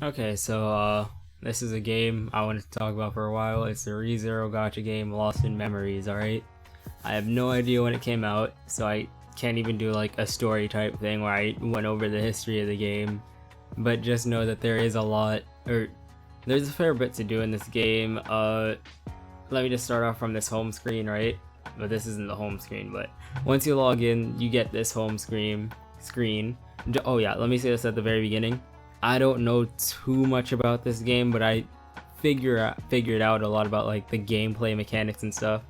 Okay, so this is a game I wanted to talk about for a while. It's the ReZero gacha game Lost in Memories, alright? I have no idea when it came out, so I can't even do like a story type thing where I went over the history of the game. But just know that there is a lot, or there's a fair bit to do in this game. Let me just start off from this home screen, right? But this isn't the home screen, but once you log in, you get this home screen. Oh yeah, let me say this at the very beginning. I don't know too much about this game, but I figured out a lot about like the gameplay mechanics and stuff.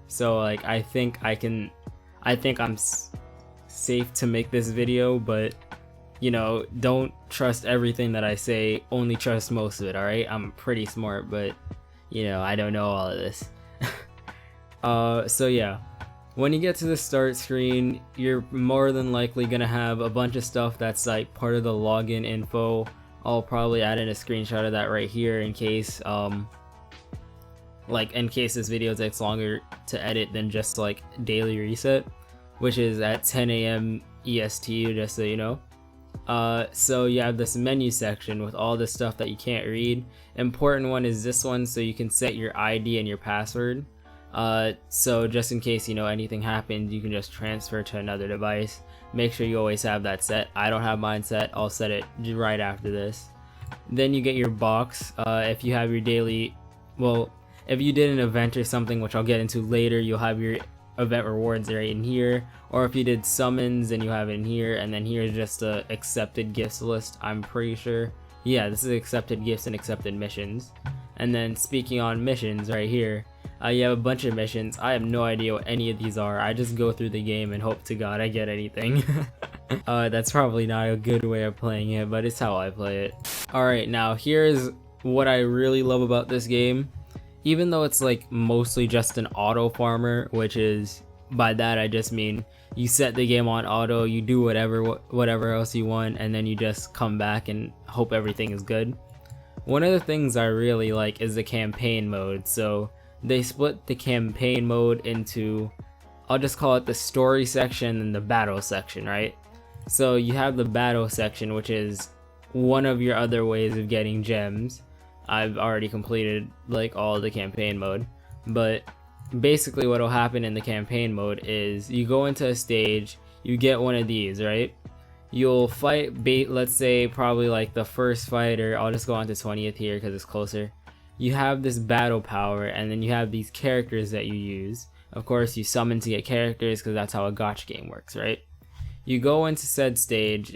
So like I think I'm safe to make this video, but you know, don't trust everything that I say, only trust most of it, alright? I'm pretty smart, but you know, I don't know all of this. So yeah, when you get to the start screen, you're more than likely gonna have a bunch of stuff that's like part of the login info. I'll probably add in a screenshot of that right here in case this video takes longer to edit than just like daily reset, which is at 10 a.m. EST, just so you know. So you have this menu section with all the stuff that you can't read. Important one is this one, so you can set your ID and your password. So just in case, you know, anything happens, you can just transfer to another device. Make sure you always have that set. I don't have mine set. I'll set it right after this. Then you get your box. If you have your daily, well, if you did an event or something, which I'll get into later, you'll have your event rewards right in here. Or if you did summons, then you have it in here. And then here's just a accepted gifts list, I'm pretty sure. Yeah, this is accepted gifts and accepted missions. And then speaking on missions right here, you have a bunch of missions. I have no idea what any of these are. I just go through the game and hope to God I get anything. That's probably not a good way of playing it, but it's how I play it. Alright, now here's what I really love about this game. Even though it's like mostly just an auto farmer, which is, by that I just mean you set the game on auto, you do whatever else you want, and then you just come back and hope everything is good. One of the things I really like is the campaign mode. So they split the campaign mode into, I'll just call it the story section and the battle section, right? So you have the battle section, which is one of your other ways of getting gems. I've already completed like all the campaign mode, but basically what will happen in the campaign mode is you go into a stage, you get one of these, right? You'll fight let's say probably like the first fight, or I'll just go on to 20th here because it's closer. You have this battle power, and then you have these characters that you use. Of course, you summon to get characters because that's how a gacha game works, right? You go into said stage,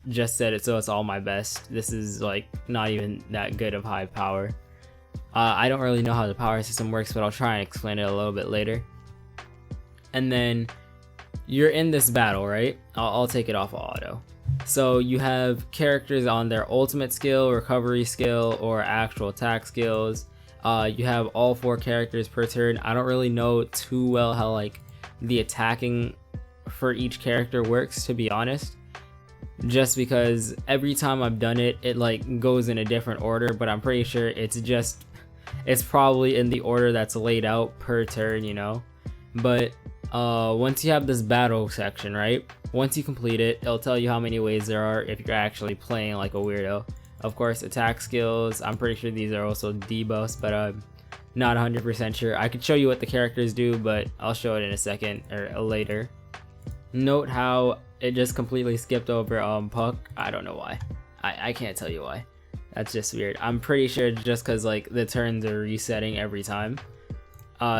just set it so it's all my best. This is like not even that good of high power. I don't really know how the power system works, but I'll try and explain it a little bit later. And then you're in this battle, right? I'll take it off auto. So you have characters on their ultimate skill, recovery skill, or actual attack skills. You have all 4 characters per turn. I don't really know too well how like the attacking for each character works, to be honest. Just because every time I've done it, it like goes in a different order, but I'm pretty sure it's probably in the order that's laid out per turn, you know. But once you have this battle section, right? Once you complete it, it'll tell you how many ways there are if you're actually playing like a weirdo. Of course, attack skills, I'm pretty sure these are also debuffs, but I'm not 100% sure. I could show you what the characters do, but I'll show it in a second or later. Note how it just completely skipped over Puck. I don't know why. I can't tell you why. That's just weird. I'm pretty sure just because like the turns are resetting every time.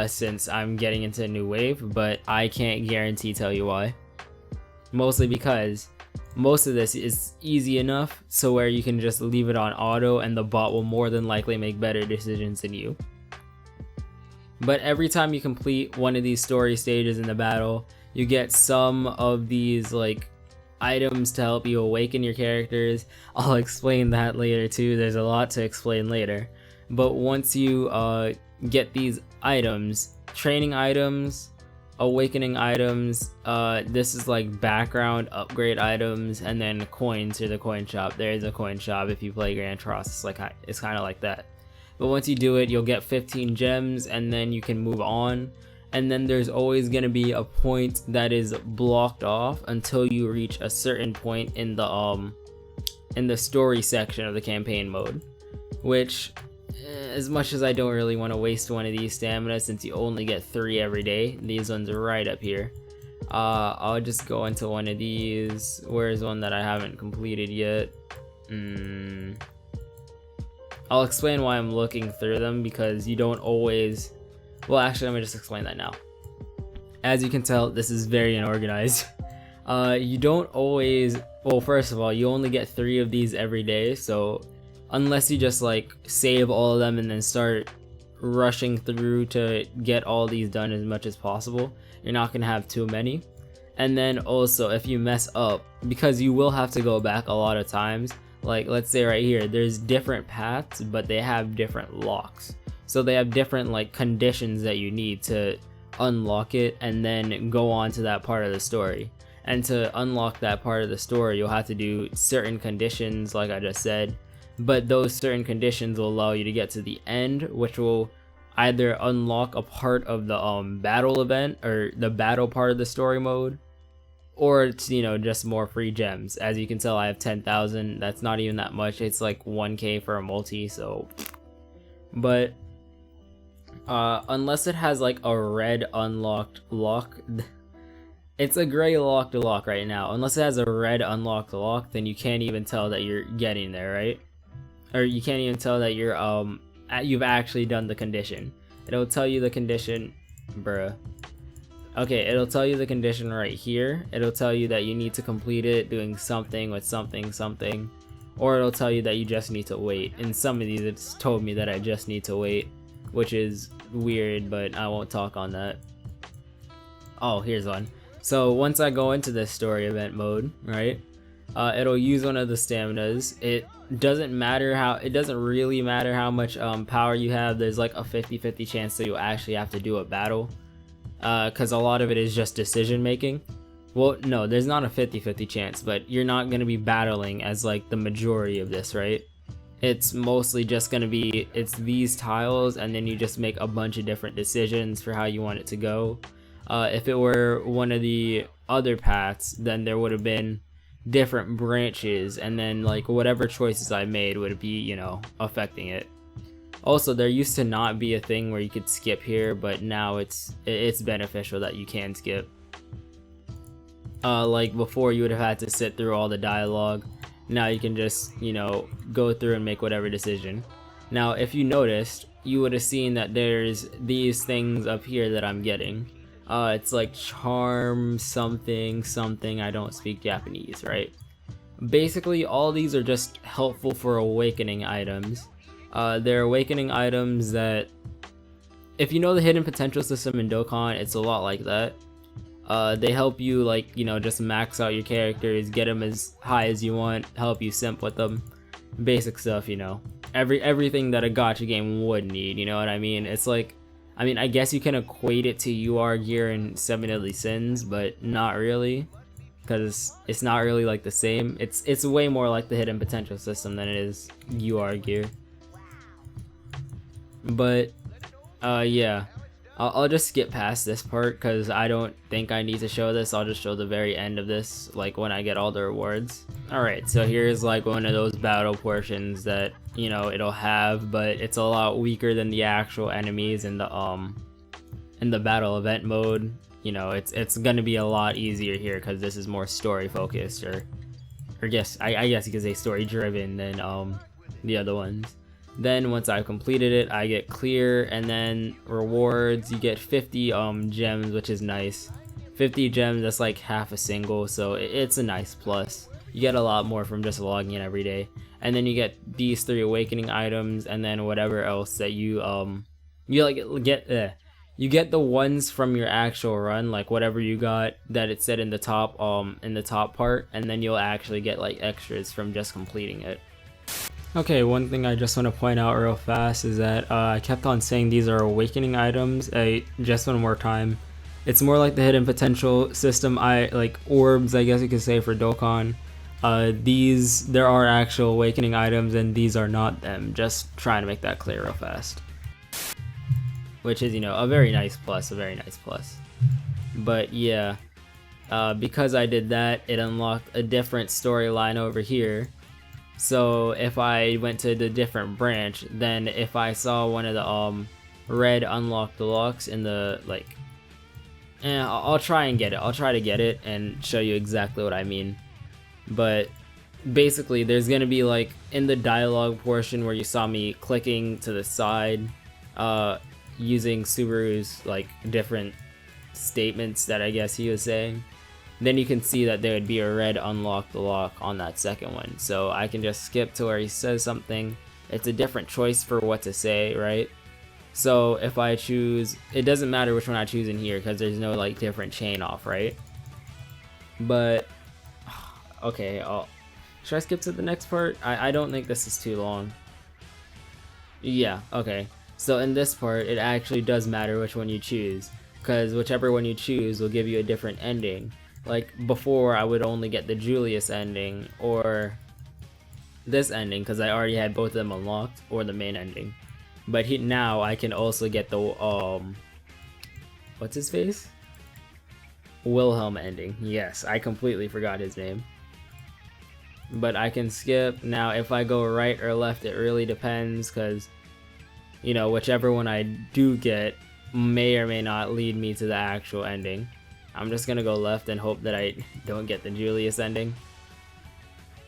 Since I'm getting into a new wave, but I can't guarantee tell you why. Mostly because most of this is easy enough so where you can just leave it on auto and the bot will more than likely make better decisions than you. But every time you complete one of these story stages in the battle, you get some of these like items to help you awaken your characters. I'll explain that later too. There's a lot to explain later. But once you get these items, training items, awakening items, this is like background upgrade items, and then coins to the coin shop. There is a coin shop if you play Grand Cross. It's kind of like that. But once you do it, you'll get 15 gems, and then you can move on. And then there's always going to be a point that is blocked off until you reach a certain point in the in the story section of the campaign mode, which, as much as I don't really want to waste one of these stamina since you only get 3 every day, these ones are right up here. I'll just go into one of these. Where's one that I haven't completed yet? I'll explain why I'm looking through them, because you don't always... Well, actually, let me just explain that now. As you can tell, this is very unorganized. You don't always... Well, first of all, you only get 3 of these every day, so unless you just like save all of them and then start rushing through to get all these done as much as possible, you're not gonna have too many. And then also, if you mess up, because you will have to go back a lot of times, like let's say right here, there's different paths, but they have different locks. So they have different like conditions that you need to unlock it and then go on to that part of the story. And to unlock that part of the story, you'll have to do certain conditions, like I just said, but those certain conditions will allow you to get to the end, which will either unlock a part of the battle event or the battle part of the story mode, or it's, you know, just more free gems. As you can tell, I have 10,000. That's not even that much. It's like 1k for a multi, so... But unless it has like a red unlocked lock, it's a gray locked lock right now. Unless it has a red unlocked lock, then you can't even tell that you're getting there, right? Or you can't even tell that you're you've actually done the condition. It'll tell you the condition, bruh. Okay, it'll tell you the condition right here. It'll tell you that you need to complete it doing something with something something, or it'll tell you that you just need to wait. In some of these, it's told me that I just need to wait, which is weird, but I won't talk on that. Oh, here's one. So once I go into this story event mode, right, it'll use one of the staminas. It doesn't really matter how much power you have. There's like a 50-50 chance that you'll actually have to do a battle, because a lot of it is just decision making. Well, no, there's not a 50-50 chance, but you're not going to be battling as like the majority of this, right? It's mostly just going to be, it's these tiles, and then you just make a bunch of different decisions for how you want it to go. If it were one of the other paths, then there would have been different branches, and then like whatever choices I made would be, you know, affecting it. Also, there used to not be a thing where you could skip here, but now it's beneficial that you can skip. Like before, you would have had to sit through all the dialogue. Now you can just, you know, go through and make whatever decision. Now, if you noticed, you would have seen that there's these things up here that I'm getting. It's like charm something something. I don't speak Japanese, right? Basically, all these are just helpful for awakening items. They're awakening items that, if you know the hidden potential system in Dokkan, it's a lot like that. They help you, like, you know, just max out your characters, get them as high as you want, help you simp with them, basic stuff, you know. Everything that a gacha game would need, you know what I mean? It's like, I mean, I guess you can equate it to UR gear and 7 Deadly Sins, but not really, because it's not really like the same. It's way more like the hidden potential system than it is UR gear. But yeah, I'll just skip past this part because I don't think I need to show this. I'll just show the very end of this, like when I get all the rewards. Alright, so here's like one of those battle portions that, you know, it'll have, but it's a lot weaker than the actual enemies in the battle event mode. You know, it's gonna be a lot easier here because this is more story focused, or I guess you could say story driven than the other ones. Then once I've completed it, I get clear, and then rewards, you get 50 gems, which is nice. 50 gems, that's like half a single, so it's a nice plus. You get a lot more from just logging in every day. And then you get these 3 awakening items, and then whatever else that you get the ones from your actual run, like whatever you got that it said in the top part, and then you'll actually get like extras from just completing it. Okay, one thing I just want to point out real fast is that I kept on saying these are awakening items. Just one more time. It's more like the hidden potential system, like orbs, I guess you could say, for Dokkan. There are actual awakening items, and these are not them. Just trying to make that clear real fast. Which is, you know, a very nice plus, But yeah, because I did that, it unlocked a different storyline over here. So if I went to the different branch, then if I saw one of the red unlocked locks in the like, I'll try and get it. I'll try to get it and show you exactly what I mean. But basically, there's gonna be like in the dialogue portion where you saw me clicking to the side, using Subaru's like different statements that I guess he was saying. Then you can see that there would be a red unlocked lock on that second one. So I can just skip to where he says something. It's a different choice for what to say, right? So if I choose, it doesn't matter which one I choose in here because there's no like different chain off, right? But okay, should I skip to the next part? I don't think this is too long. Yeah, okay. So in this part, it actually does matter which one you choose, because whichever one you choose will give you a different ending. Like before, I would only get the Julius ending or this ending because I already had both of them unlocked, or the main ending. But now I can also get the what's his face? Wilhelm ending. Yes, I completely forgot his name. But I can skip. Now if I go right or left, it really depends, because you know, whichever one I do get may or may not lead me to the actual ending. I'm just gonna go left and hope that I don't get the Julius ending.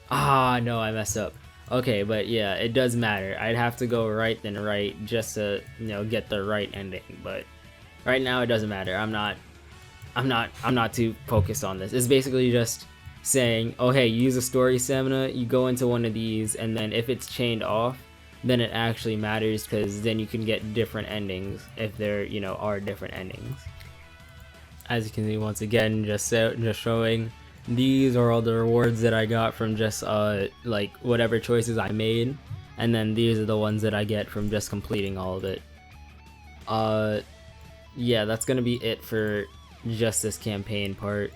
Ah, no, I messed up. Okay, but yeah, it does matter. I'd have to go right then right just to, you know, get the right ending. But right now it doesn't matter. I'm not too focused on this. It's basically just saying, oh hey, you use a story stamina, you go into one of these, and then if it's chained off, then it actually matters, because then you can get different endings if there, you know, are different endings. As you can see, once again, just showing these are all the rewards that I got from just like whatever choices I made, and then these are the ones that I get from just completing all of it. Yeah, that's gonna be it for just this campaign part.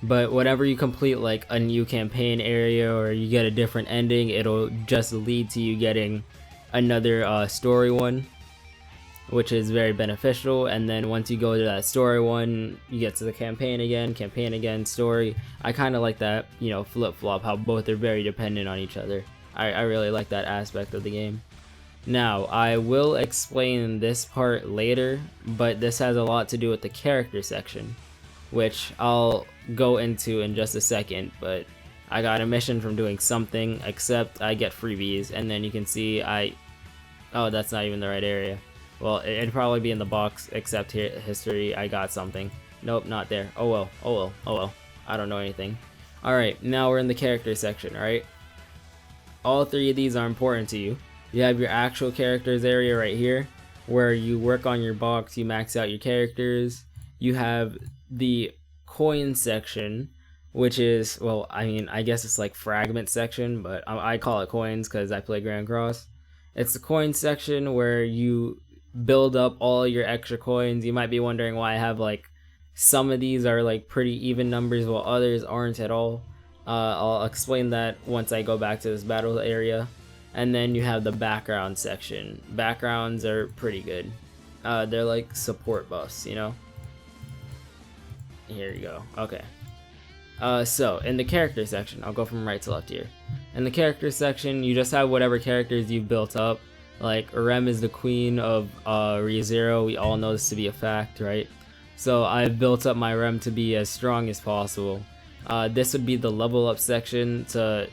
But whenever you complete like a new campaign area or you get a different ending, it'll just lead to you getting another story one, which is very beneficial. And then once you go to that story one, you get to the campaign again, story. I kind of like that, you know, flip-flop, how both are very dependent on each other. I really like that aspect of the game. Now, I will explain this part later, but this has a lot to do with the character section, which I'll go into in just a second. But I got a mission from doing something, except I get freebies, and then you can see oh, that's not even the right area. Well, it'd probably be in the box, except here, history, I got something. Nope, not there. Oh well, oh well, oh well. I don't know anything. Alright, now we're in the character section, alright? All three of these are important to you. You have your actual characters area right here, where you work on your box, you max out your characters. You have the coin section, which is, well, I mean, I guess it's like fragment section, but I call it coins because I play Grand Cross. It's the coin section where you build up all your extra coins. You might be wondering why I have like some of these are like pretty even numbers while others aren't at all. I'll explain that once I go back to this battle area. And then you have the background section. Backgrounds are pretty good. They're like support buffs, you know? Here you go. Okay. So in the character section, I'll go from right to left here. In the character section, you just have whatever characters you've built up. Like Rem is the queen of ReZero. We all know this to be a fact, right? So I've built up my Rem to be as strong as possible. This would be the level up section to...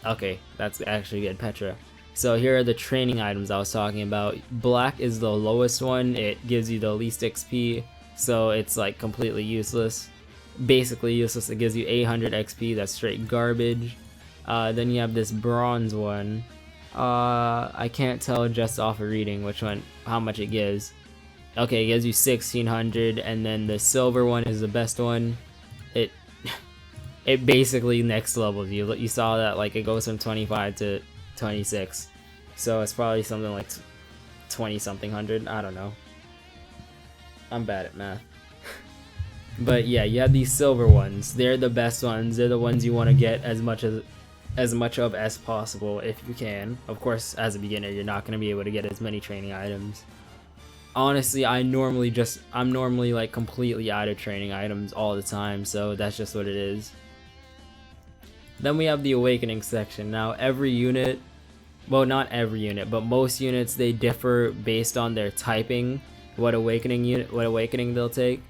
Okay, that's actually good, Petra. So here are the training items I was talking about. Black is the lowest one. It gives you the least XP, so it's like completely useless. Basically useless. It gives you 800 XP. That's straight garbage. Then you have this bronze one. I can't tell just off of reading which one, how much it gives. Okay, it gives you 1600, and then the silver one is the best one. It basically next levels you. You saw that, like, it goes from 25 to 26. So it's probably something like 20 something hundred. I don't know. I'm bad at math. But yeah, you have these silver ones. They're the best ones. They're the ones you want to get as much of as possible if you can. Of course, as a beginner, you're not going to be able to get as many training items. Honestly, I'm normally like completely out of training items all the time, so that's just what it is. Then we have the awakening section. Now every unit, well, not every unit, but most units, they differ based on their typing, what awakening they'll take.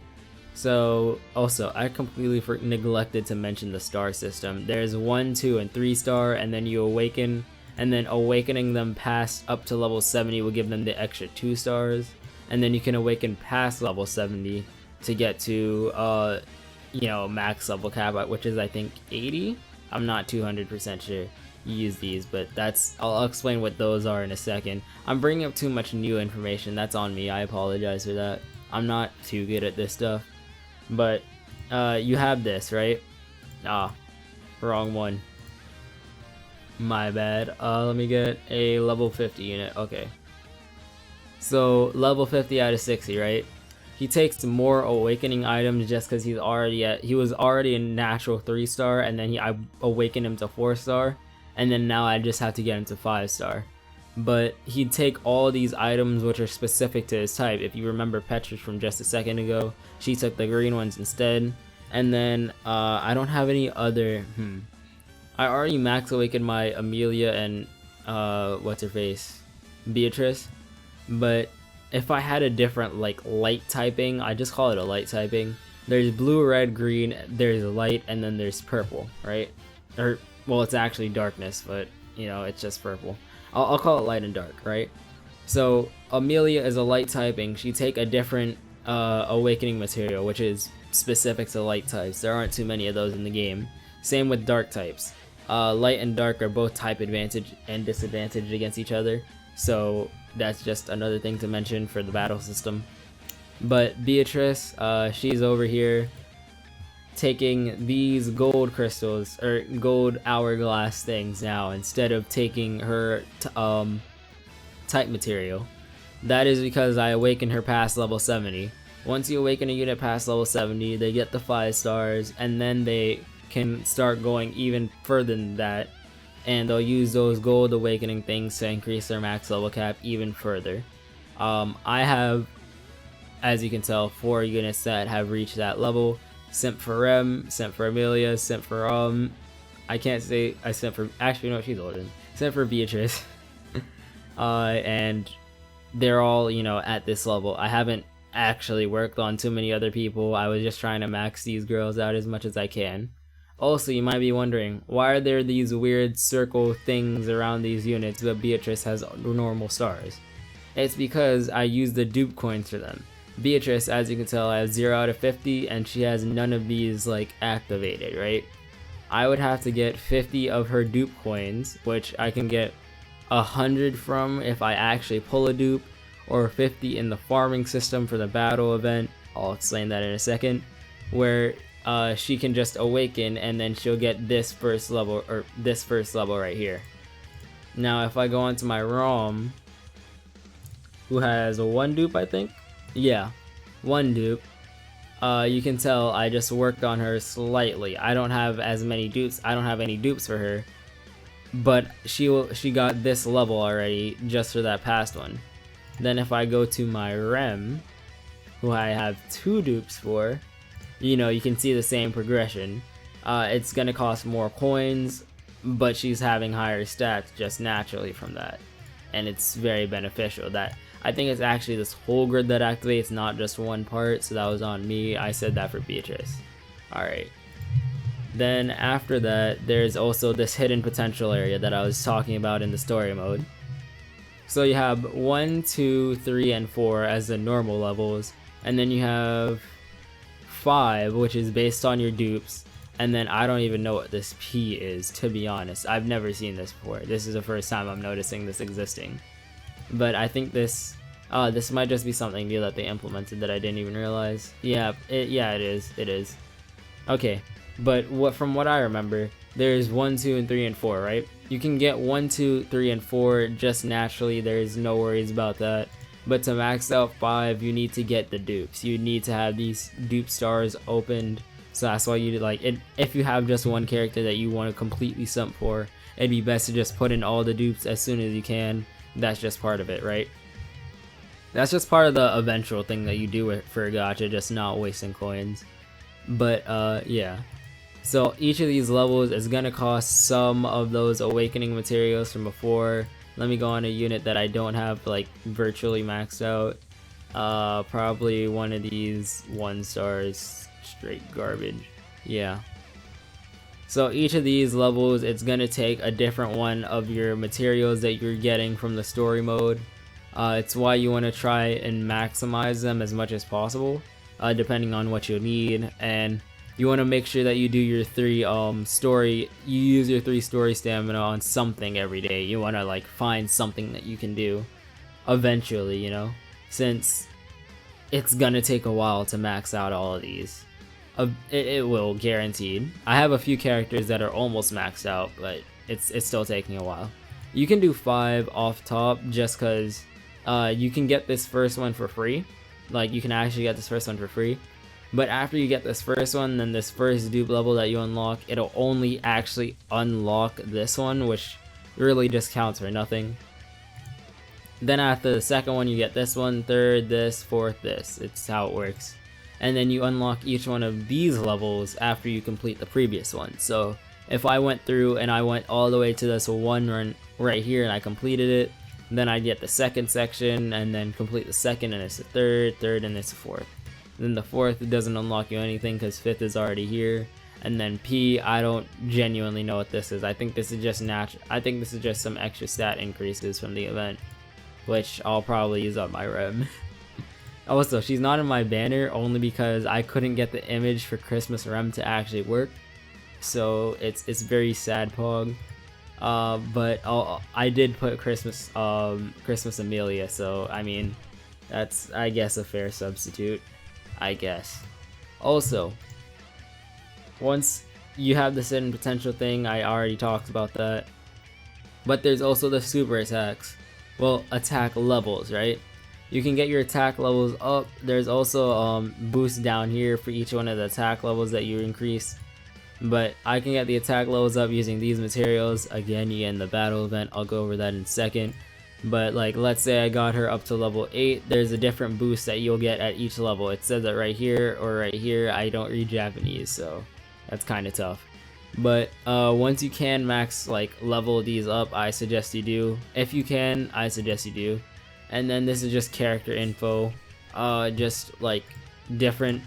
So also, I completely neglected to mention the star system. There's 1, 2, and 3 star, and then you awaken, and then awakening them past up to level 70 will give them the extra 2 stars, and then you can awaken past level 70 to get to you know, max level cap, which is I think 80. I'm not 200% sure. You use these, but I'll explain what those are in a second. I'm bringing up too much new information. That's on me. I apologize for that. I'm not too good at this stuff. But you have this, right? Ah, wrong one. My bad. Let me get a level 50 unit. Okay. So level 50 out of 60, right? He takes more awakening items just because he was already a natural 3 star, and then I awakened him to 4 star, and then now I just have to get him to 5 star. But he'd take all these items which are specific to his type. If you remember Petrus from just a second ago, she took the green ones instead. And then I don't have any other. I already max awakened my Amelia and what's her face, Beatrice. But if I had a different like light typing, I just call it a light typing. There's blue, red, green. There's light, and then there's purple, right? Or well, it's actually darkness, but you know, it's just purple. I'll call it light and dark, right? So Amelia is a light typing. She take a different awakening material, which is specific to light types. There aren't too many of those in the game. Same with dark types. Light and dark are both type advantage and disadvantage against each other. So that's just another thing to mention for the battle system. But Beatrice, she's over here taking these gold crystals or gold hourglass things now instead of taking her type material. That is because I awakened her past level 70. Once you awaken a unit past level 70, they get the 5 stars, and then they can start going even further than that, and they'll use those gold awakening things to increase their max level cap even further. I have, as you can tell, 4 units that have reached that level. Simp for Rem, Simp for Amelia, Simp for I can't say I Simp for, actually no, she's older than Simp for Beatrice. And they're all, you know, at this level. I haven't actually worked on too many other people. I was just trying to max these girls out as much as I can. Also, you might be wondering, why are there these weird circle things around these units but Beatrice has normal stars? It's because I use the dupe coins for them. Beatrice, as you can tell, I have 0 out of 50, and she has none of these like activated, right? I would have to get 50 of her dupe coins, which I can get 100 from if I actually pull a dupe, or 50 in the farming system for the battle event. I'll explain that in a second, where she can just awaken and then she'll get this first level, or this first level right here. Now if I go onto my ROM, who has 1 dupe, I think? Yeah, 1 dupe. You can tell I just worked on her slightly. I don't have as many dupes. I don't have any dupes for her, but she got this level already just for that past one. Then if I go to my Rem, who I have 2 dupes for, you know, you can see the same progression. It's gonna cost more coins, but she's having higher stats just naturally from that, and it's very beneficial. That I think it's actually this whole grid that activates, not just one part, so that was on me. I said that for Beatrice. Alright. Then after that, there's also this hidden potential area that I was talking about in the story mode. So you have 1, 2, 3, and 4 as the normal levels, and then you have 5, which is based on your dupes, and then I don't even know what this P is, to be honest. I've never seen this before. This is the first time I'm noticing this existing. But I think this might just be something new that they implemented that I didn't even realize. Yeah, it is. Okay, but from what I remember, there's 1, 2, and 3, and 4, right? You can get 1, 2, 3, and 4 just naturally. There's no worries about that. But to max out 5, you need to get the dupes. You need to have these dupe stars opened. So that's why you like it. If you have just one character that you want to completely simp for, it'd be best to just put in all the dupes as soon as you can. That's just part of it, right? That's just part of the eventual thing that you do for a gacha, just not wasting coins. But yeah. So each of these levels is gonna cost some of those awakening materials from before. Let me go on a unit that I don't have like virtually maxed out. Probably one of these 1 stars, straight garbage. Yeah. So each of these levels, it's gonna take a different one of your materials that you're getting from the story mode. It's why you want to try and maximize them as much as possible, depending on what you need, and you want to make sure that you do your 3 story. You use your 3 story stamina on something every day. You want to like find something that you can do eventually, you know, since it's gonna take a while to max out all of these. It will, guaranteed. I have a few characters that are almost maxed out, but it's still taking a while. You can do 5 off top just because you can get this first one for free. Like, you can actually get this first one for free. But after you get this first one, then this first dupe level that you unlock, it'll only actually unlock this one, which really just counts for nothing. Then after the second one, you get this one, third, this, fourth, this. It's how it works. And then you unlock each one of these levels after you complete the previous one. So if I went through and I went all the way to this one run right here and I completed it, then I'd get the second section and then complete the second, and it's the third, and it's the fourth. Then the fourth doesn't unlock you anything because fifth is already here. And then P, I don't genuinely know what this is. I think this is just I think this is just some extra stat increases from the event, which I'll probably use up my rem. Also, she's not in my banner only because I couldn't get the image for Christmas rem to actually work. So it's very sad, Pog. But I did put Christmas Amelia, so I mean, that's, I guess, a fair substitute, I guess. Also, once you have this hidden potential thing, I already talked about that. But there's also the super attacks. Well, attack levels, right? You can get your attack levels up. There's also boosts down here for each one of the attack levels that you increase. But I can get the attack levels up using these materials. Again, you get in the battle event. I'll go over that in a second. But like, let's say I got her up to level 8. There's a different boost that you'll get at each level. It says that right here or right here. I don't read Japanese, so that's kind of tough. But once you can max like level these up, I suggest you do. If you can, I suggest you do. And then this is just character info, just like different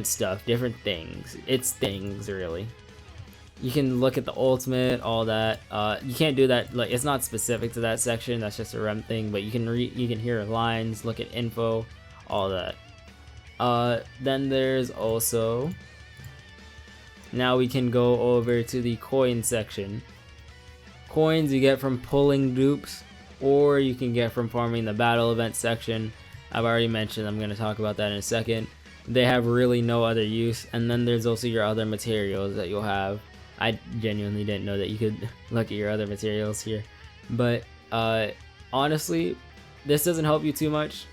stuff, different things. It's things, really. You can look at the ultimate, all that. You can't do that, like, it's not specific to that section. That's just a rem thing. But you can hear lines, look at info, all that. Then there's also, now we can go over to the coin section. Coins you get from pulling dupes, or you can get from farming the battle event section. I've already mentioned, I'm going to talk about that in a second. They have really no other use. And then there's also your other materials that you'll have. I genuinely didn't know that you could look at your other materials here. But honestly, this doesn't help you too much.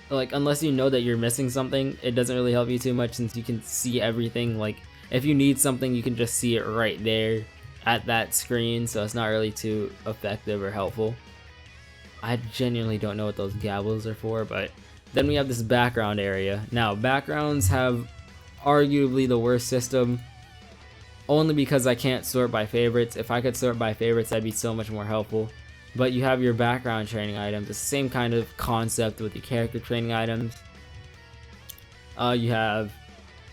Like, unless you know that you're missing something, it doesn't really help you too much since you can see everything. Like, if you need something, you can just see it right there at that screen. So it's not really too effective or helpful. I genuinely don't know what those gavels are for, but then we have this background area. Now, backgrounds have arguably the worst system, only because I can't sort by favorites. If I could sort by favorites, that'd be so much more helpful. But you have your background training items. It's the same kind of concept with your character training items. You have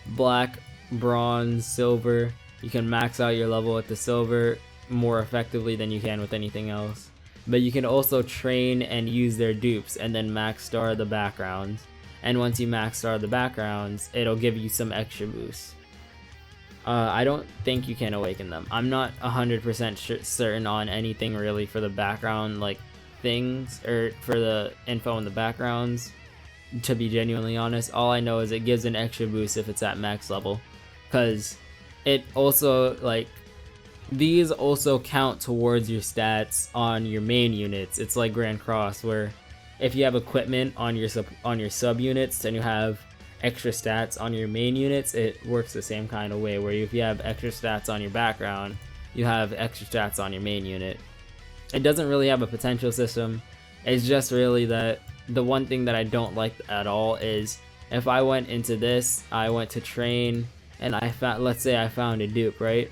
black, bronze, silver. You can max out your level with the silver more effectively than you can with anything else. But you can also train and use their dupes and then max star the backgrounds. And once you max star the backgrounds, it'll give you some extra boosts. I don't think you can awaken them. I'm not 100% certain on anything really for the background like things, or for the info in the backgrounds, to be genuinely honest. All I know is it gives an extra boost if it's at max level, because it also, like, these also count towards your stats on your main units. It's like Grand Cross, where if you have equipment on your sub units and you have extra stats on your main units, it works the same kind of way, where if you have extra stats on your background, you have extra stats on your main unit. It doesn't really have a potential system. It's just really that the one thing that I don't like at all is if I went into this, I went to train, and let's say I found a dupe, right?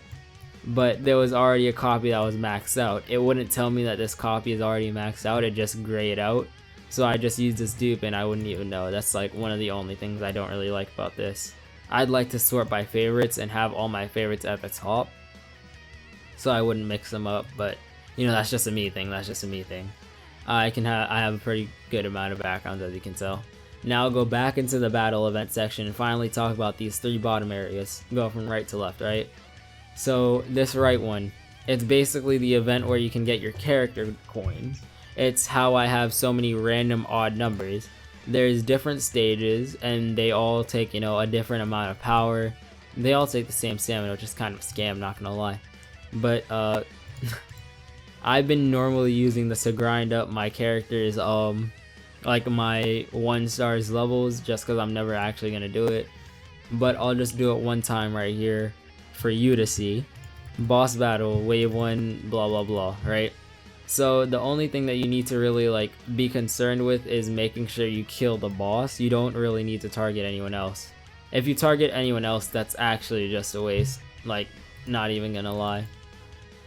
But there was already a copy that was maxed out. It wouldn't tell me that this copy is already maxed out, it just grayed out. So I just used this dupe and I wouldn't even know. That's like one of the only things I don't really like about this. I'd like to sort by favorites and have all my favorites at the top, so I wouldn't mix them up, but you know, that's just a me thing, I have a pretty good amount of backgrounds, as you can tell. Now I'll go back into the battle event section and finally talk about these 3 bottom areas. Go from right to left, right? So this right one, it's basically the event where you can get your character coins. It's how I have so many random odd numbers. There's different stages and they all take, you know, a different amount of power. They all take the same stamina, which is kind of a scam, not gonna lie. But I've been normally using this to grind up my characters, like my 1 stars levels, just because I'm never actually gonna do it. But I'll just do it one time right here for you to see. Boss battle, wave 1, blah blah blah, right? So the only thing that you need to really like be concerned with is making sure you kill the boss. You don't really need to target anyone else. If you target anyone else, that's actually just a waste, like, not even gonna lie.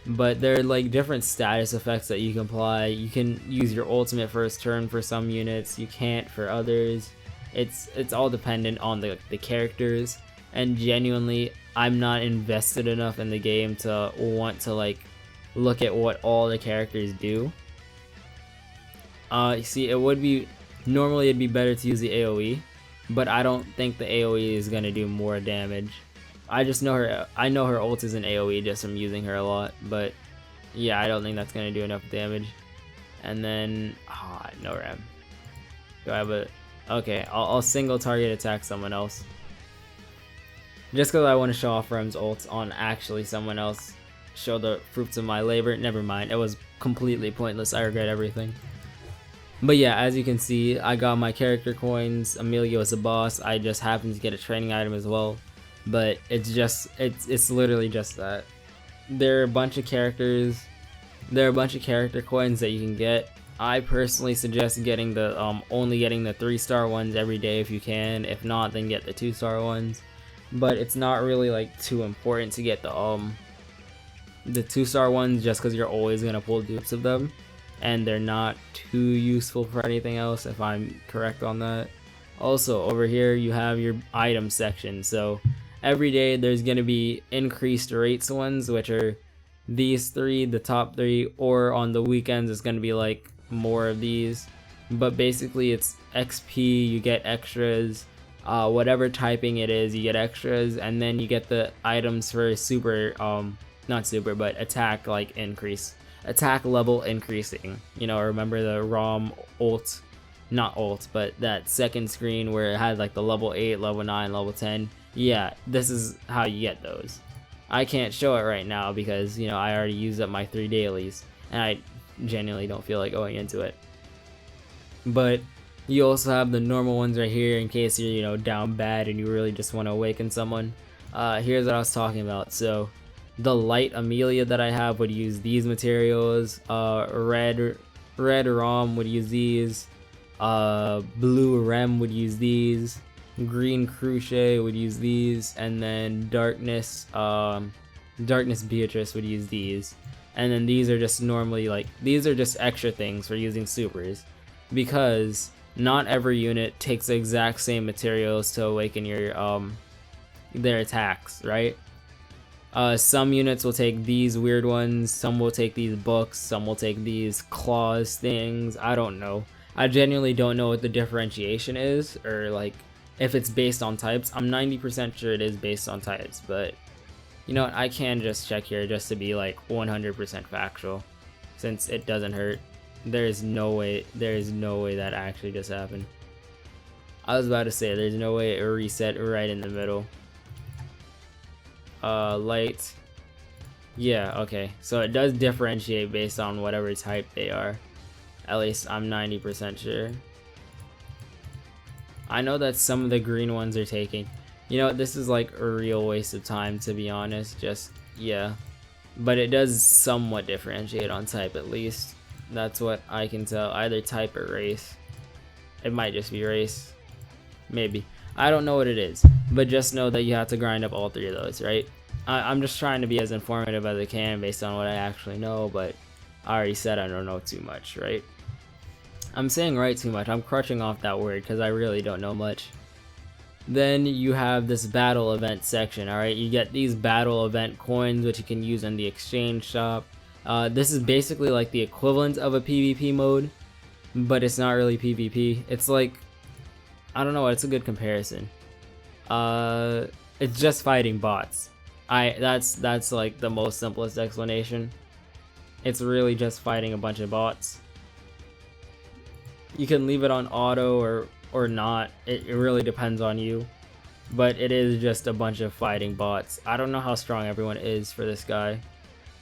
But there are like different status effects that you can apply. You can use your ultimate first turn for some units, you can't for others. It's all dependent on the characters, and genuinely I'm not invested enough in the game to want to like look at what all the characters do. You see, normally it'd be better to use the AoE, but I don't think the AoE is gonna do more damage. I know her ult is an AoE just from using her a lot, but yeah, I don't think that's gonna do enough damage. And then, no ram. Do I have a? Okay, I'll single target attack someone else. Just because I want to show off Rem's ult on actually someone else. Show the fruits of my labor. Never mind, it was completely pointless. I regret everything. But yeah, as you can see, I got my character coins. Emilio is a boss. I just happened to get a training item as well. But it's literally just that. There are a bunch of character coins that you can get. I personally suggest getting the only getting the 3-star ones every day if you can. If not, then get the 2-star ones. But it's not really like too important to get the 2-star ones, just because you're always gonna pull dupes of them, and they're not too useful for anything else, if I'm correct on that. Also, over here you have your item section. So every day there's gonna be increased rates ones, which are these 3, the top 3, or on the weekends it's gonna be like more of these. But basically it's XP, you get extras, whatever typing it is, you get extras, and then you get the items for super, not super, but attack attack level increasing. You know, remember the ROM ult, not ult, but that second screen where it had like the level 8, level 9, level 10. Yeah, this is how you get those. I can't show it right now because, you know, I already used up my 3 dailies, and I genuinely don't feel like going into it. But you also have the normal ones right here in case you're, you know, down bad and you really just want to awaken someone. Here's what I was talking about. So the light Amelia that I have would use these materials. Red ROM would use these. Blue Rem would use these. Green Cruciate would use these, and then Darkness Beatrice would use these. And then these are just normally these are just extra things for using supers, because not every unit takes the exact same materials to awaken your their attacks, right? Some units will take these weird ones, some will take these books, some will take these claws things. I don't know. I genuinely don't know what the differentiation is, or like if it's based on types. I'm 90% sure it is based on types, but you know what, I can just check here just to be like 100% factual, since it doesn't hurt. There is no way that actually just happened. I was about to say there's no way it reset right in the middle. Light. Yeah, okay. So it does differentiate based on whatever type they are. At least I'm 90% sure. I know that some of the green ones are taking. You know, this is like a real waste of time, to be honest. Just, yeah. But it does somewhat differentiate on type, at least. That's what I can tell. Either type or race. It might just be race. Maybe. I don't know what it is. but just know that you have to grind up all 3 of those, right? I'm just trying to be as informative as I can based on what I actually know, but I already said I don't know too much, right? I'm saying right too much. I'm crutching off that word because I really don't know much. Then you have this battle event section, alright? You get these battle event coins which you can use in the exchange shop. This is basically like the equivalent of a PvP mode, but it's not really PvP. It's like, I don't know, it's a good comparison. It's just fighting bots. That's like the most simplest explanation. It's really just fighting a bunch of bots. You can leave it on auto or not. It really depends on you. But it is just a bunch of fighting bots. I don't know how strong everyone is for this guy.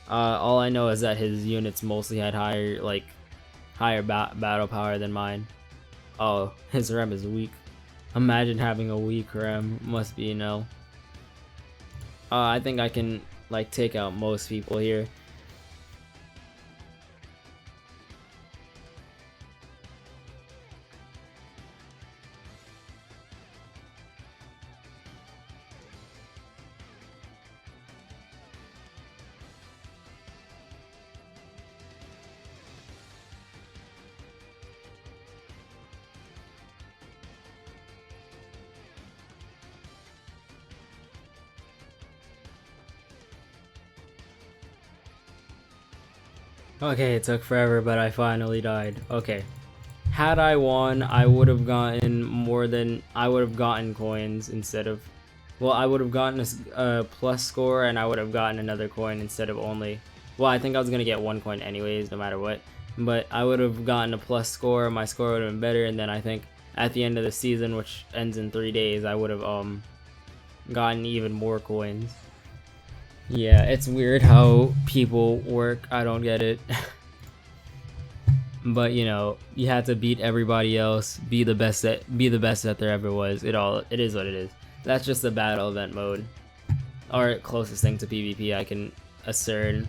All I know is that his units mostly had higher battle power than mine. Oh, his rem is weak. Imagine having a weak rem. Must be, you know. I think I can like take out most people here. Okay, it took forever, but I finally died. Okay. Had I won, I would have gotten coins instead of, well, I would have gotten a plus score, and I would have gotten another coin instead of only, well, I think I was gonna get 1 coin anyways, no matter what, but I would have gotten a plus score, my score would have been better, and then I think at the end of the season, which ends in 3 days, I would have gotten even more coins. Yeah, it's weird how people work. I don't get it. But you know, you have to beat everybody else, be the best that there ever was. It is what it is. That's just the battle event mode, or closest thing to PvP I can assert.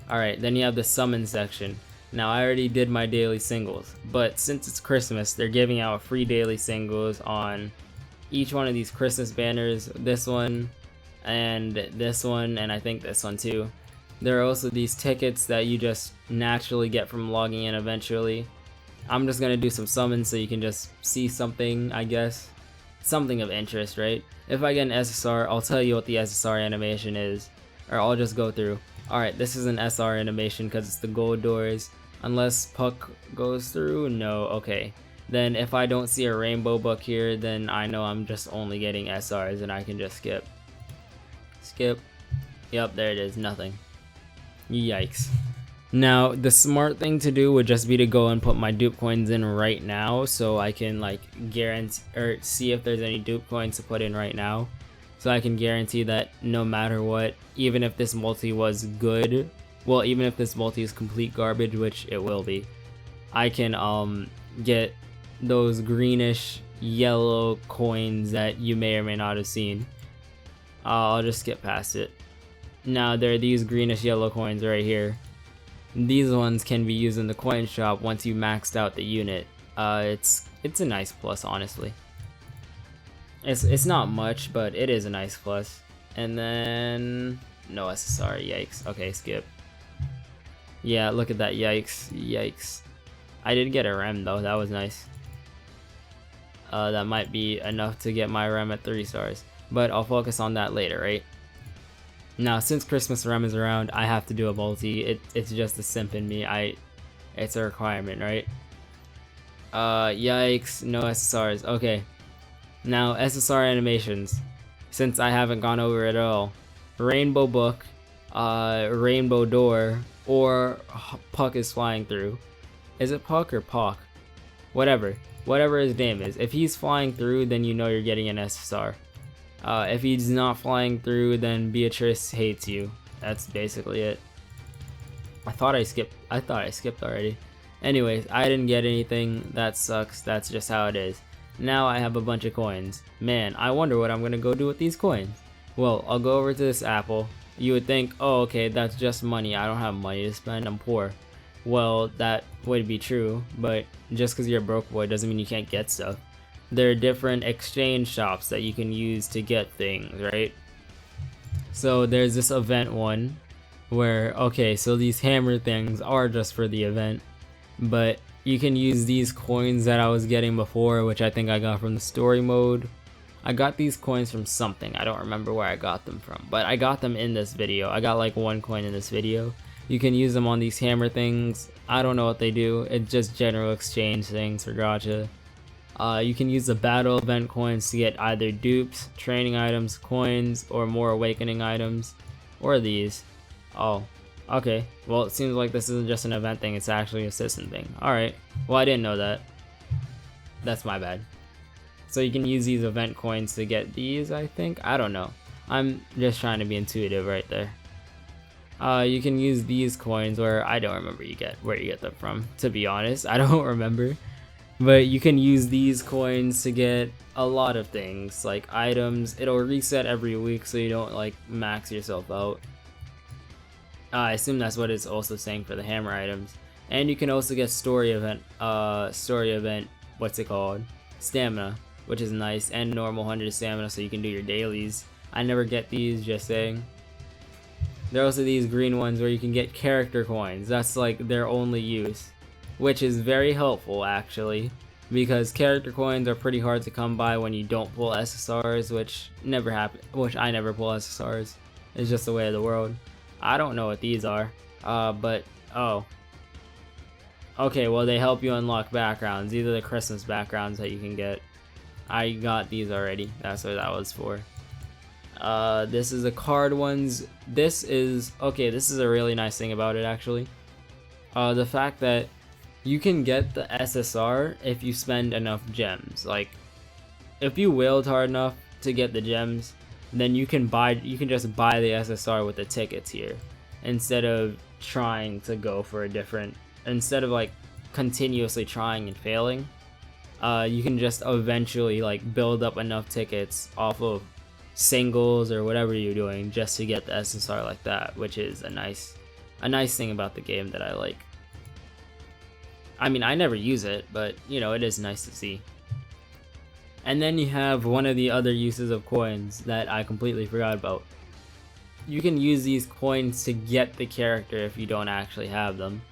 Alright, then you have the summon section. Now I already did my daily singles, but since it's Christmas, they're giving out free daily singles on each one of these Christmas banners. This one, and I think this one too. There are also these tickets that you just naturally get from logging in eventually. I'm just gonna do some summons so you can just see something, I guess. Something of interest, right? If I get an SSR, I'll tell you what the SSR animation is. Or I'll just go through. Alright, this is an SR animation because it's the gold doors. Unless Puck goes through? No, okay. Then if I don't see a rainbow book here, then I know I'm just only getting SRs and I can just skip. Skip. Yep, there it is, nothing. Yikes. Now, the smart thing to do would just be to go and put my dupe coins in right now so I can like guarantee or see if there's any dupe coins to put in right now. So I can guarantee that no matter what, even if this multi was good, well, even if this multi is complete garbage, which it will be, I can get those greenish yellow coins that you may or may not have seen. I'll just skip past it. Now there are these greenish yellow coins right here. These ones can be used in the coin shop once you maxed out the unit. It's a nice plus, honestly. It's not much, but it is a nice plus. And then no SSR, yikes. Okay, skip. Yeah, look at that, yikes, yikes. I did get a rem though, that was nice. That might be enough to get my rem at 3 stars, but I'll focus on that later, right? Now, since Christmas rem is around, I have to do a multi. It's just a simp in me. It's a requirement, right? Yikes, no SSRs. Okay. Now, SSR animations. Since I haven't gone over it at all. Rainbow book, rainbow door, or Puck is flying through. Is it Puck or Pock? Whatever his name is. If he's flying through, then you know you're getting an SSR. If he's not flying through, then Beatrice hates you. That's basically it. I thought I skipped already. Anyways, I didn't get anything. That sucks. That's just how it is. Now I have a bunch of coins. Man, I wonder what I'm gonna go do with these coins. Well, I'll go over to this apple. You would think, oh, okay, that's just money. I don't have money to spend. I'm poor. Well, that would be true, but just because you're a broke boy doesn't mean you can't get stuff. there are different exchange shops that you can use to get things, right? So there's this event one where, okay, so these hammer things are just for the event, but you can use these coins that I was getting before, which I think I got from the story mode. I got these coins from something, I don't remember where I got them from, but I got them in this video. I got like 1 coin in this video. You can use them on these hammer things. I don't know what they do, it's just general exchange things for gacha. You can use the battle event coins to get either dupes, training items, coins, or more awakening items, or these. Oh, okay, well it seems like this isn't just an event thing, it's actually a system thing. Alright, well I didn't know that. That's my bad. So you can use these event coins to get these, I think? I don't know. I'm just trying to be intuitive right there. You can use these coins, or I don't remember where you get them from, to be honest. I don't remember. But you can use these coins to get a lot of things, like items. It'll reset every week so you don't like max yourself out. I assume that's what it's also saying for the hammer items. And you can also get story event, what's it called? Stamina, which is nice, and normal 100 stamina so you can do your dailies. I never get these, just saying. There are also these green ones where you can get character coins. That's like their only use, which is very helpful actually, because character coins are pretty hard to come by when you don't pull SSRs, which never happen. Which I never pull SSRs. It's just the way of the world. I don't know what these are, but oh. Okay, well they help you unlock backgrounds. These are the Christmas backgrounds that you can get. I got these already. That's what that was for. This is the card ones. This is a really nice thing about it actually. The fact that you can get the SSR if you spend enough gems. Like, if you willed hard enough to get the gems, then you can just buy the SSR with the tickets here, instead of trying to go for a different, instead of like continuously trying and failing. You can just eventually like build up enough tickets off of singles or whatever you're doing just to get the SSR like that, which is a nice thing about the game that I like. I mean, I never use it, but you know, it is nice to see. And then you have one of the other uses of coins that I completely forgot about. You can use these coins to get the character if you don't actually have them.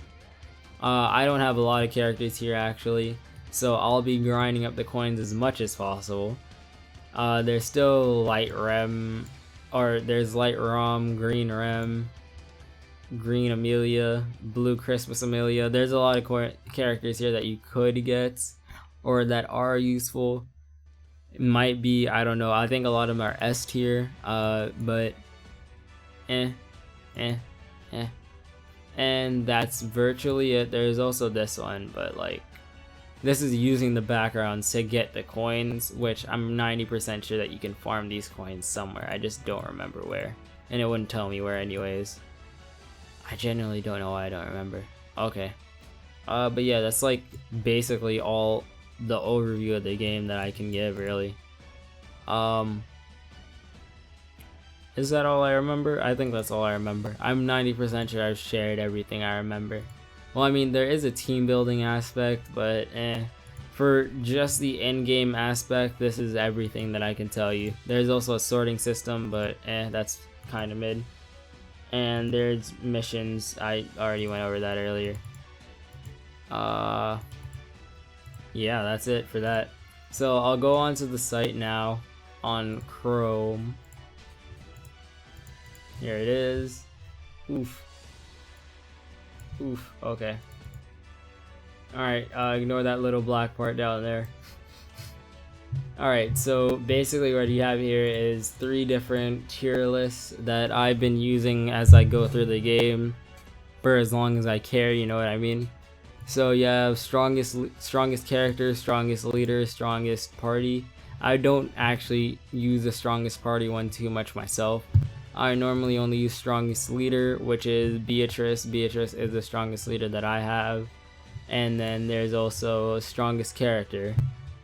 I don't have a lot of characters here actually, so I'll be grinding up the coins as much as possible. There's still light rem, or there's light rom, green rem, green Amelia, blue Christmas Amelia. There's a lot of characters here that you could get, or that are useful. It might be, I don't know, I think a lot of them are S tier, but and that's virtually it. There's also this one, but like, this is using the backgrounds to get the coins, which I'm 90% sure that you can farm these coins somewhere. I just don't remember where, and it wouldn't tell me where anyways. I genuinely don't know why I don't remember. Okay. But yeah, that's like basically all the overview of the game that I can give, really. Is that all I remember? I think that's all I remember. I'm 90% sure I've shared everything I remember. Well, I mean, there is a team building aspect, but for just the in-game aspect, this is everything that I can tell you. There's also a sorting system, but that's kind of mid. And there's missions. I already went over that earlier. Yeah, that's it for that. So I'll go onto the site now on Chrome. Here it is. Oof. Okay. Alright, ignore that little black part down there. Alright, so basically what you have here is 3 different tier lists that I've been using as I go through the game for as long as I care, you know what I mean? So you have strongest character, strongest leader, strongest party. I don't actually use the strongest party one too much myself. I normally only use strongest leader, which is Beatrice. Beatrice is the strongest leader that I have. And then there's also strongest character.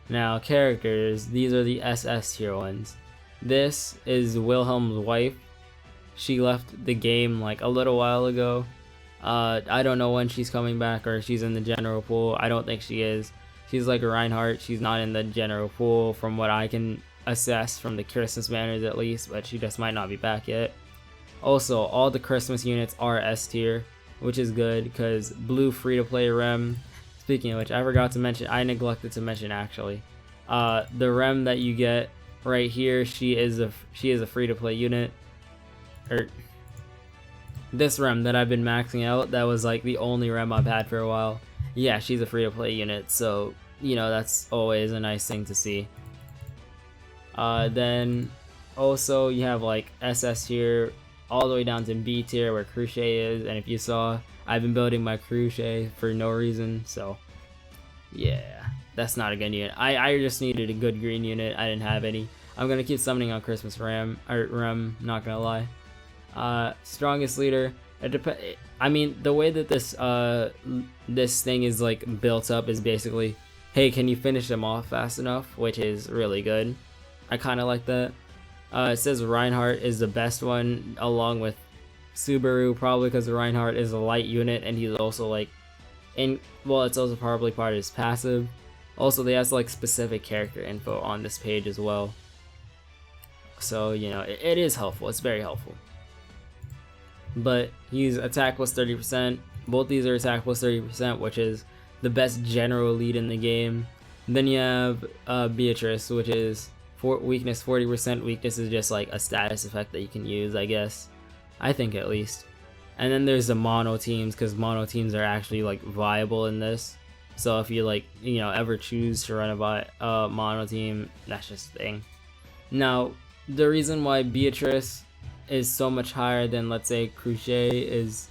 Now characters, these are the SS tier ones. This is Wilhelm's wife. She left the game like a little while ago. I don't know when she's coming back or if she's in the general pool. I don't think she is. She's like a Reinhardt. She's not in the general pool from what I can assess from the Christmas banners at least, but she just might not be back yet. Also, all the Christmas units are S tier, which is good because blue free-to-play rem. Speaking of which, I forgot to mention, I neglected to mention actually, the rem that you get right here, she is a free-to-play unit. This rem that I've been maxing out, that was like the only rem I've had for a while. Yeah, she's a free-to-play unit, so you know that's always a nice thing to see. Then also you have like SS tier all the way down to B tier where Crochet is, and if you saw, I've been building my Crochet for no reason, so yeah, that's not a good unit. I just needed a good green unit. I didn't have any. I'm gonna keep summoning on Christmas rem, not gonna lie. Strongest leader, I mean, the way that this thing is like built up is basically, hey, can you finish them off fast enough, which is really good. I kind of like that. It says Reinhardt is the best one along with Subaru, probably because Reinhardt is a light unit and he's also like well, it's also probably part of his passive. Also, they have like specific character info on this page as well, so you know it is helpful. It's very helpful. But he's attack plus 30%. Both these are attack plus 30%, which is the best general lead in the game. And then you have Beatrice, which is weakness 40%. Weakness is just like a status effect that you can use, I guess. I think at least. And then there's the mono teams, because mono teams are actually like viable in this. So if you like, you know, ever choose to run a mono team, that's just the thing. Now, the reason why Beatrice is so much higher than, let's say, Crochet is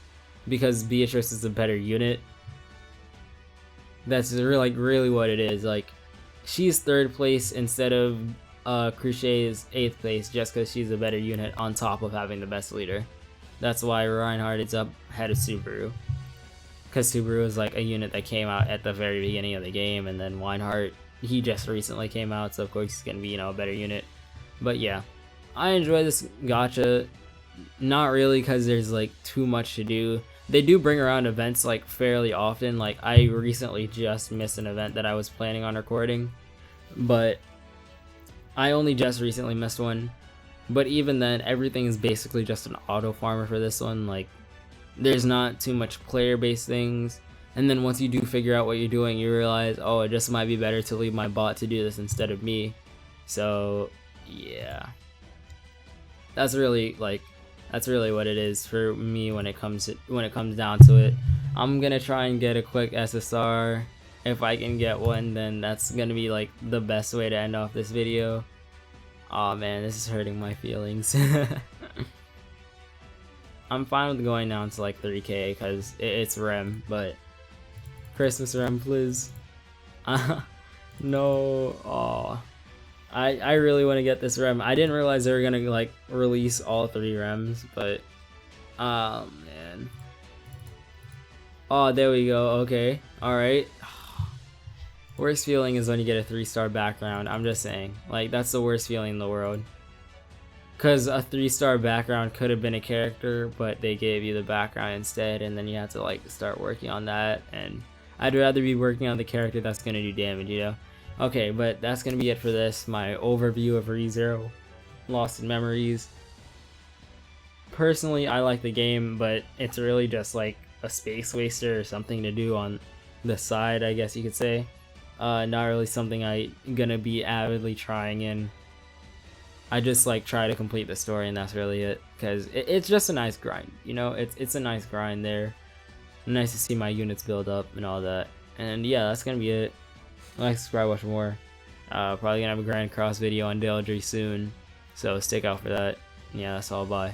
because Beatrice is a better unit. That's really what it is. Like, she's 3rd place instead of Crochet is 8th place just because she's a better unit on top of having the best leader. That's why Reinhardt is up ahead of Subaru, because Subaru is like a unit that came out at the very beginning of the game, and then Reinhardt, he just recently came out, so of course he's gonna be, you know, a better unit. But yeah, I enjoy this gacha, not really because there's like too much to do. They do bring around events like fairly often. Like I recently just missed an event that I was planning on recording, but I only just recently missed one. But even then, everything is basically just an auto farmer for this one. Like, there's not too much player based things, and then once you do figure out what you're doing, you realize, oh, it just might be better to leave my bot to do this instead of me. So yeah, that's really what it is for me when it comes down to it. I'm gonna try and get a quick SSR. If I can get one, then that's gonna be like the best way to end off this video. Oh man, this is hurting my feelings. I'm fine with going down to like 3k because it's rem, but Christmas rem, please. No. Oh, I really want to get this rem. I didn't realize they were gonna like release all 3 rems, but oh man. Oh, there we go. Okay, all right. Worst feeling is when you get a 3-star background. I'm just saying, like, that's the worst feeling in the world. Cause a 3-star background could have been a character, but they gave you the background instead, and then you have to like start working on that. And I'd rather be working on the character that's gonna do damage, you know. Okay, but that's gonna be it for this. My overview of ReZero, Lost in Memories. Personally, I like the game, but it's really just like a space waster or something to do on the side, I guess you could say. Not really something I'm gonna be avidly trying in. I just like try to complete the story, and that's really it, because it's just a nice grind, you know. It's a nice grind there. Nice to see my units build up and all that. And yeah, that's gonna be it. Like, subscribe, watch more. Probably gonna have a Grand Cross video on Daldry soon, so stick out for that. Yeah, that's all. Bye.